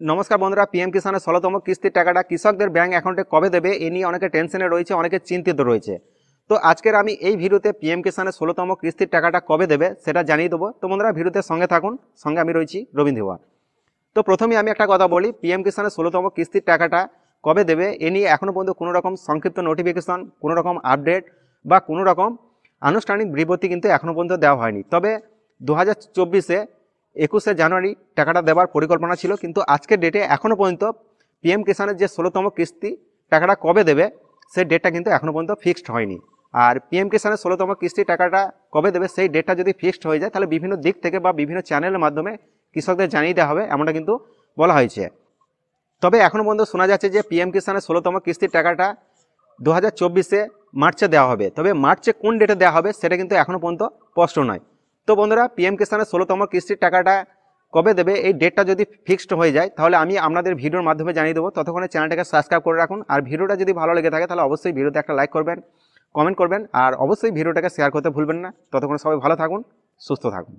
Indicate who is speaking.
Speaker 1: নমস্কার বন্ধুরা, পিএম কিষানের 16তম কিস্তির টাকাটা কৃষকদের ব্যাংক অ্যাকাউন্টে কবে দেবে এ নিয়ে অনেকে টেনশনে রয়েছে, অনেকে চিন্তিত রয়েছে। তো আজকের আমি এই ভিডিওতে পিএম কিষানের 16তম কিস্তির টাকাটা কবে দেবে সেটা জানিয়ে দেবো। তো বন্ধুরা ভিডিওতে সঙ্গে থাকুন, সঙ্গে আমি রয়েছি রবীন্দ্র ধোয়া। তো প্রথমেই আমি একটা কথা বলি, পিএম কিষানের 16তম কিস্তির টাকাটা কবে দেবে এ নিয়ে এখনও পর্যন্ত কোনো রকম সংক্ষিপ্ত নোটিফিকেশন, কোনো রকম আপডেট বা কোনো রকম আনুষ্ঠানিক বিবৃতি কিন্তু এখনও পর্যন্ত দেওয়া হয়নি। তবে 2024-এ 21শে জানুয়ারি টাকাটা দেওয়ার পরিকল্পনা ছিল, কিন্তু আজকের ডেটে এখনও পর্যন্ত পিএম কিষানের যে 16তম কিস্তি টাকাটা কবে দেবে সেই ডেটটা কিন্তু এখনও পর্যন্ত ফিক্সড হয়নি। আর পিএম কিষানের 16তম কিস্তি টাকাটা কবে দেবে সেই ডেটটা যদি ফিক্সড হয়ে যায় তাহলে বিভিন্ন দিক থেকে বা বিভিন্ন চ্যানেলের মাধ্যমে কৃষকদের জানিয়ে দেওয়া হবে, এমনটা কিন্তু বলা হয়েছে। তবে এখনও পর্যন্ত শোনা যাচ্ছে যে পিএম কিষানের 16তম কিস্তির টাকাটা 2024-এ মার্চে দেওয়া হবে। তবে মার্চে কোন ডেটে দেওয়া হবে সেটা কিন্তু এখনও পর্যন্ত স্পষ্ট নয়। তো বন্ধুরা, পিএম কিষানের 16তম কিস্তির টাকাটা কবে দেবে এই ডেটটা যদি ফিক্সড হয়ে যায় তাহলে আমি আপনাদের ভিডিওর মাধ্যমে জানিয়ে দেবো। ততক্ষণে চ্যানেলটাকে সাবস্ক্রাইব করে রাখুন, আর ভিডিওটা যদি ভালো লেগে থাকে তাহলে অবশ্যই ভিডিওতে একটা লাইক করবেন, কমেন্ট করবেন, আর অবশ্যই ভিডিওটাকে শেয়ার করতে ভুলবেন না। ততক্ষণে সবাই ভালো থাকুন, সুস্থ থাকুন।